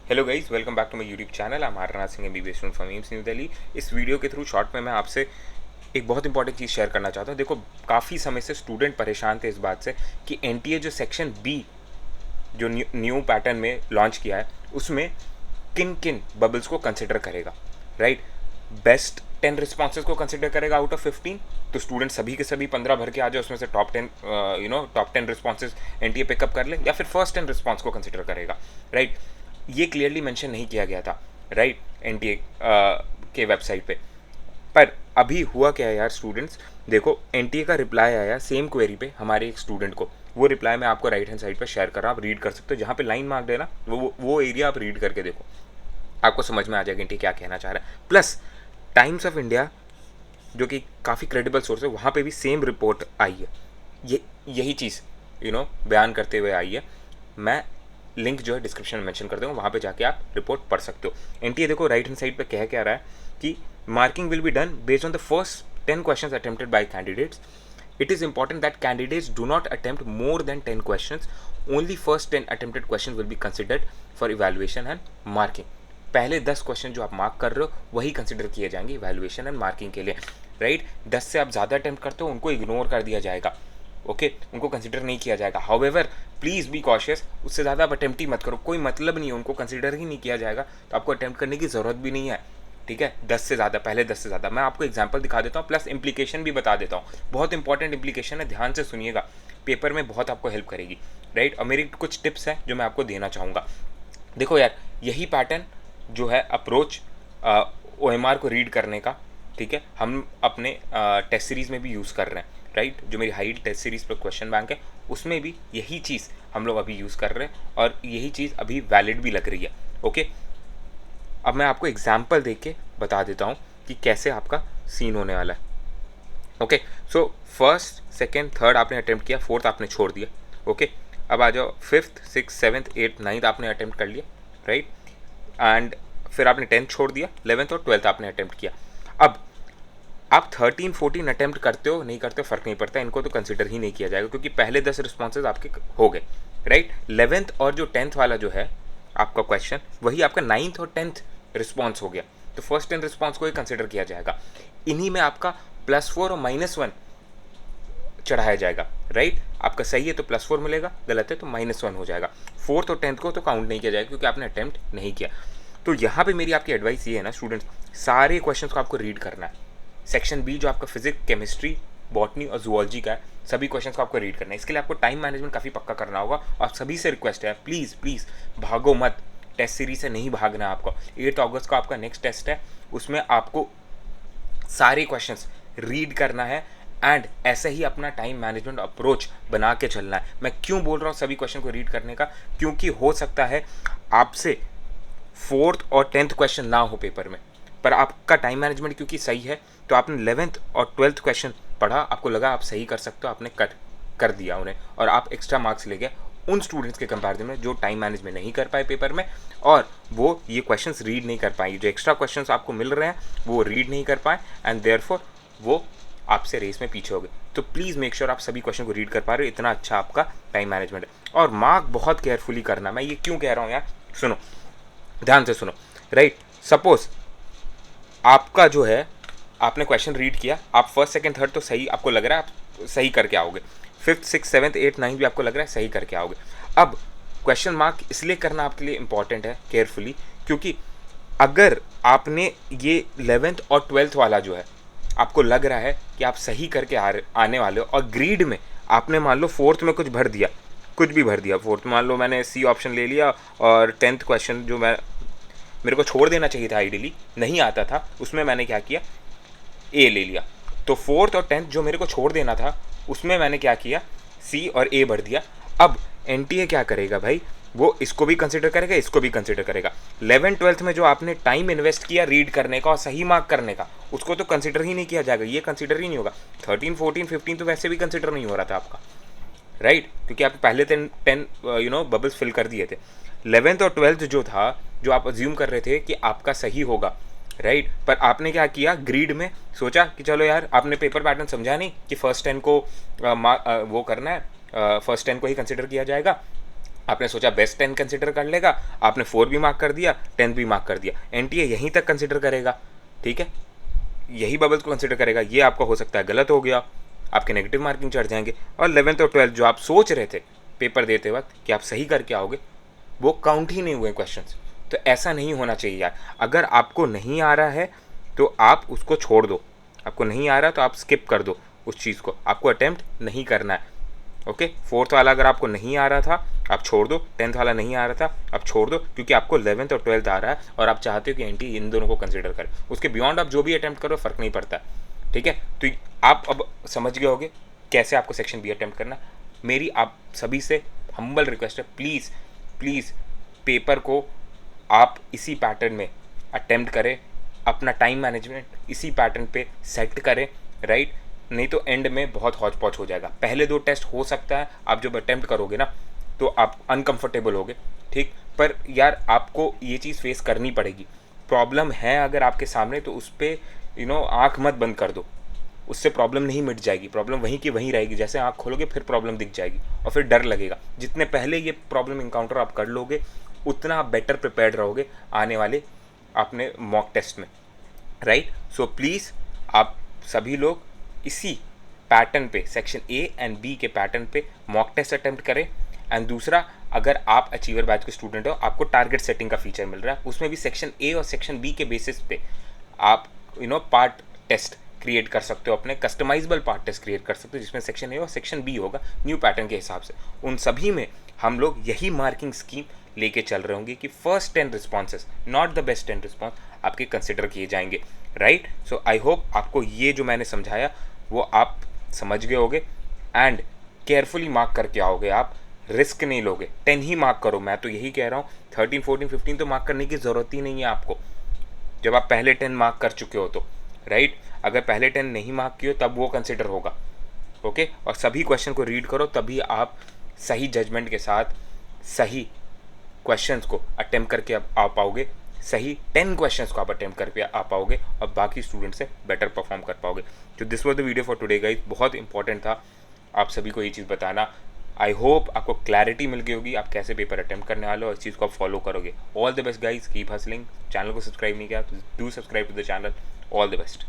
Hello guys, welcome back to my YouTube channel. I am Aarnath Singh, MBBS student from AIIMS New Delhi. इस video के through short में मैं आपसे एक बहुत इंपॉर्टेंट चीज़ शेयर करना चाहता हूँ। देखो, काफ़ी समय से स्टूडेंट परेशान थे इस बात से कि एनटीए जो सेक्शन बी जो न्यू पैटर्न में लॉन्च किया है उसमें किन किन बबल्स को कंसिडर करेगा, राइट। बेस्ट 10 रिस्पॉन्सेज को कंसिडर करेगा आउट ऑफ 15। तो स्टूडेंट सभी के सभी 15 भर के आ जाए, उसमें से टॉप 10 रिस्पॉन्सेज एनटीए पिकअप कर ले, या फिर फर्स्ट 10 रिस्पॉन्स को कंसिडर करेगा, राइट। ये क्लियरली मेंशन नहीं किया गया था, राइट, एनटीए के वेबसाइट पे। पर अभी हुआ क्या है यार स्टूडेंट्स, देखो एनटीए का रिप्लाई आया सेम क्वेरी पे हमारे एक स्टूडेंट को। वो रिप्लाई मैं आपको राइट हैंड साइड पे शेयर कर रहा हूँ, आप रीड कर सकते हो। जहाँ पे लाइन मार्क है ना, वो एरिया आप रीड करके देखो, आपको समझ में आ जाएगा एनटीए क्या कहना चाह रहा है। प्लस टाइम्स ऑफ इंडिया जो कि काफ़ी क्रेडिबल सोर्स है, वहाँ पे भी सेम रिपोर्ट आई है, यही चीज़ बयान करते हुए आई है। मैं लिंक जो है डिस्क्रिप्शन में मेंशन कर दूँगा, वहाँ पे जाके आप रिपोर्ट पढ़ सकते हो। एनटीए देखो राइट हैंड साइड पे कह क्या रहा है कि marking will be done based on the first 10 questions attempted bye candidates. It is important that candidates do not attempt more than 10 questions. Only first 10 attempted questions will be considered for evaluation and marking. पहले 10 question जो आप mark कर रहे हो वही consider किए जाएंगे evaluation and marking के लिए, राइट। 10 से आप ज़्यादा अटेम्प्ट करते हो उनको इग्नोर कर दिया जाएगा, ओके, उनको कंसिडर नहीं किया जाएगा। हाउएवर प्लीज़ बी कॉशियस, उससे ज़्यादा आप अटेम्प्ट ही मत करो, कोई मतलब नहीं है, उनको कंसिडर ही नहीं किया जाएगा तो आपको अटेम्प्ट करने की ज़रूरत भी नहीं है, ठीक है। 10 से ज़्यादा, पहले 10 से ज़्यादा। मैं आपको एग्जांपल दिखा देता हूँ, प्लस इम्प्लीकेशन भी बता देता हूँ। बहुत इंपॉर्टेंट इम्प्लीकेशन है, ध्यान से सुनिएगा, पेपर में बहुत आपको हेल्प करेगी, राइट। और मेरी कुछ टिप्स हैं जो मैं आपको देना चाहूँगा। देखो यार, यही पैटर्न जो है अप्रोच ओएमआर को रीड करने का, ठीक है, हम अपने टेस्ट सीरीज़ में भी यूज़ कर रहे हैं, राइट। जो मेरी हाइट टेस्ट सीरीज़ पर क्वेश्चन बैंक है उसमें भी यही चीज़ हम लोग अभी यूज़ कर रहे हैं और यही चीज़ अभी वैलिड भी लग रही है, ओके। अब मैं आपको एग्जाम्पल देख के बता देता हूँ कि कैसे आपका सीन होने वाला है, okay. So first second third आपने अटेम्प्ट किया, फोर्थ आपने छोड़ दिया, ओके। अब आ जाओ fifth six seventh eighth ninth आपने अटेम्प्ट कर लिया, राइट। एंड फिर आपने 10th छोड़ दिया, 11th और 12th आपने अटेम्प्ट किया। अब आप 13 14 अटेम्प्ट करते हो नहीं करते हो फ़र्क नहीं पड़ता, इनको तो कंसिडर ही नहीं किया जाएगा क्योंकि पहले 10 रिस्पॉन्सेज आपके हो गए, राइट। 11th और जो 10th वाला जो है आपका क्वेश्चन, वही आपका 9th और 10th रिस्पॉन्स हो गया, तो फर्स्ट 10 रिस्पॉन्स को ही कंसिडर किया जाएगा। इन्हीं में आपका +4 और -1 चढ़ाया जाएगा, राइट। आपका सही है तो +4 मिलेगा, गलत है तो -1 हो जाएगा। 4th और 10th को तो काउंट नहीं किया जाएगा क्योंकि आपने अटेम्प्ट नहीं किया। तो यहाँ पे मेरी आपकी एडवाइस ये है ना स्टूडेंट्स, सारे क्वेश्चंस को आपको रीड करना है। सेक्शन बी जो आपका फिजिक्स केमिस्ट्री बॉटनी और जूलॉजी का है, सभी क्वेश्चंस को आपको रीड करना है। इसके लिए आपको टाइम मैनेजमेंट काफ़ी पक्का करना होगा और सभी से रिक्वेस्ट है, प्लीज़ प्लीज़ भागो मत, टेस्ट सीरीज से नहीं भागना है आपको। 8 अगस्त को आपका नेक्स्ट टेस्ट है, उसमें आपको सारे क्वेश्चंस रीड करना है एंड ऐसे ही अपना टाइम मैनेजमेंट अप्रोच बना के चलना है। मैं क्यों बोल रहा हूँ सभी क्वेश्चन को रीड करने का, क्योंकि हो सकता है आपसे 4th और 10th क्वेश्चन ना हो पेपर में, पर आपका टाइम मैनेजमेंट क्योंकि सही है तो आपने 11th और 12th क्वेश्चन पढ़ा, आपको लगा आप सही कर सकते हो, आपने कर दिया उन्हें और आप एक्स्ट्रा मार्क्स ले गए उन स्टूडेंट्स के कंपैरिजन में जो टाइम मैनेजमेंट नहीं कर पाए पेपर में और वो ये क्वेश्चंस रीड नहीं कर पाए। जो एक्स्ट्रा क्वेश्चंस आपको मिल रहे हैं वो रीड नहीं कर पाए एंड देयरफॉर वो आपसे रेस में पीछे हो गए। तो प्लीज़ मेक श्योर आप सभी क्वेश्चन को रीड कर पा रहे हो, इतना अच्छा आपका टाइम मैनेजमेंट है। और मार्क बहुत केयरफुली करना। मैं ये क्यों कह रहा हूँ यार, सुनो, ध्यान से सुनो, राइट। सपोज आपका जो है आपने क्वेश्चन रीड किया, आप फर्स्ट सेकंड थर्ड तो सही आपको लग रहा है आप सही करके आओगे, 5th 6th 7th 8th 9th भी आपको लग रहा है सही करके आओगे। अब क्वेश्चन मार्क इसलिए करना आपके लिए इंपॉर्टेंट है केयरफुली, क्योंकि अगर आपने ये 11th और 12th वाला जो है आपको लग रहा है कि आप सही करके आने वाले हो और ग्रीड में आपने मान लो 4th में कुछ भर दिया, कुछ भी भर दिया, 4th मान लो मैंने सी ऑप्शन ले लिया और 10th क्वेश्चन जो मेरे को छोड़ देना चाहिए था, आइडियली नहीं आता था, उसमें मैंने क्या किया, ए ले लिया। तो 4th और 10th जो मेरे को छोड़ देना था उसमें मैंने क्या किया, सी और ए भर दिया। अब एनटीए क्या करेगा भाई, वो इसको भी कंसिडर करेगा, इसको भी कंसिडर करेगा। 11th 12th में जो आपने टाइम इन्वेस्ट किया रीड करने का और सही मार्क करने का, उसको तो कंसिडर ही नहीं किया जाएगा, ये कंसिडर ही नहीं होगा। 13 14 15 तो वैसे भी कंसिडर नहीं हो रहा था आपका, राइट, क्योंकि आप पहले 10 बबल्स फिल कर दिए थे। 11th और 12th जो था, जो आप अज्यूम कर रहे थे कि आपका सही होगा, राइट, पर आपने क्या किया, ग्रीड में सोचा कि चलो यार, आपने पेपर पैटर्न समझा नहीं कि फर्स्ट 10 को वो करना है, फर्स्ट 10 को ही कंसिडर किया जाएगा, आपने सोचा बेस्ट 10 कंसिडर कर लेगा, आपने 4 भी मार्क कर दिया, 10 भी मार्क कर दिया, एनटीए यहीं तक कंसिडर करेगा, ठीक है, यही बबल्स को कंसिडर करेगा। ये आपका हो सकता है गलत हो गया, आपके नेगेटिव मार्किंग चढ़ जाएंगे, और 11th और 12th जो आप सोच रहे थे पेपर देते वक्त कि आप सही करके आओगे, वो काउंट ही नहीं हुए क्वेश्चंस। तो ऐसा नहीं होना चाहिए यार। अगर आपको नहीं आ रहा है तो आप उसको छोड़ दो, आपको नहीं आ रहा तो आप स्किप कर दो उस चीज़ को, आपको अटेम्प्ट नहीं करना है। ओके, 4th वाला अगर आपको नहीं आ रहा था आप छोड़ दो, 10th वाला नहीं आ रहा था आप छोड़ दो, क्योंकि आपको 11th और 12th आ रहा है और आप चाहते हो कि एनटी इन दोनों को कंसिडर करें। उसके बियॉन्ड आप जो भी अटैम्प्ट करो फ़र्क नहीं पड़ता, ठीक है। तो आप अब समझ गए होगे कैसे आपको सेक्शन बी अटैम्प्ट करना। मेरी आप सभी से हम्बल रिक्वेस्ट है, प्लीज़ प्लीज़ पेपर को आप इसी पैटर्न में अटेम्प्ट करें, अपना टाइम मैनेजमेंट इसी पैटर्न पे सेट करें, राइट। नहीं तो एंड में बहुत हौच पौच हो जाएगा। पहले 2 टेस्ट हो सकता है आप जब अटेम्प्ट करोगे ना तो आप अनकंफर्टेबल होगे, ठीक, पर यार आपको ये चीज़ फेस करनी पड़ेगी। प्रॉब्लम है अगर आपके सामने तो उस पर आँख मत बंद कर दो, उससे प्रॉब्लम नहीं मिट जाएगी, प्रॉब्लम वहीं की वहीं रहेगी। जैसे आँख खोलोगे फिर प्रॉब्लम दिख जाएगी और फिर डर लगेगा। जितने पहले ये प्रॉब्लम इनकाउंटर आप कर लोगे उतना आप बेटर प्रिपेयर्ड रहोगे आने वाले अपने मॉक टेस्ट में, राइट। सो प्लीज़ आप सभी लोग इसी पैटर्न पे, सेक्शन ए एंड बी के पैटर्न पे मॉक टेस्ट अटेम्प्ट करें। एंड दूसरा, अगर आप अचीवर बैच के स्टूडेंट हो, आपको टारगेट सेटिंग का फीचर मिल रहा है, उसमें भी सेक्शन ए और सेक्शन बी के बेसिस पे आप पार्ट टेस्ट क्रिएट कर सकते हो, अपने कस्टमाइजेबल पार्ट टेस्ट क्रिएट कर सकते हो, जिसमें सेक्शन ए और सेक्शन बी होगा न्यू पैटर्न के हिसाब से। उन सभी में हम लोग यही मार्किंग स्कीम लेके चल रहे होंगे कि first 10 responses, not the best 10 response, आपके कंसिडर किए जाएंगे, राइट। सो आई होप आपको ये जो मैंने समझाया वो आप समझ गए होगे एंड केयरफुली मार्क करके आओगे, आप रिस्क नहीं लोगे। 10 ही मार्क करो, मैं तो यही कह रहा हूँ। 13, 14, 15 तो मार्क करने की ज़रूरत ही नहीं है आपको, जब आप पहले 10 मार्क कर चुके हो तो, राइट। अगर पहले 10 नहीं मार्क किए तब वो कंसिडर होगा, ओके। और सभी क्वेश्चन को रीड करो, तभी आप सही जजमेंट के साथ सही क्वेश्चंस को अटेम्प्ट करके आ पाओगे, सही 10 क्वेश्चंस को आप अटेम्प्ट करके आ पाओगे और बाकी स्टूडेंट से बेटर परफॉर्म कर पाओगे। तो this was the video for today guys, बहुत इंपॉर्टेंट था आप सभी को ये चीज़ बताना। आई होप आपको क्लैरिटी मिल गई होगी आप कैसे पेपर अटेम्प्ट करने वाले हो, इस चीज़ को आप फॉलो करोगे। All the best guys, keep hustling. Channel को सब्सक्राइब नहीं किया तो do subscribe to the channel. All the best.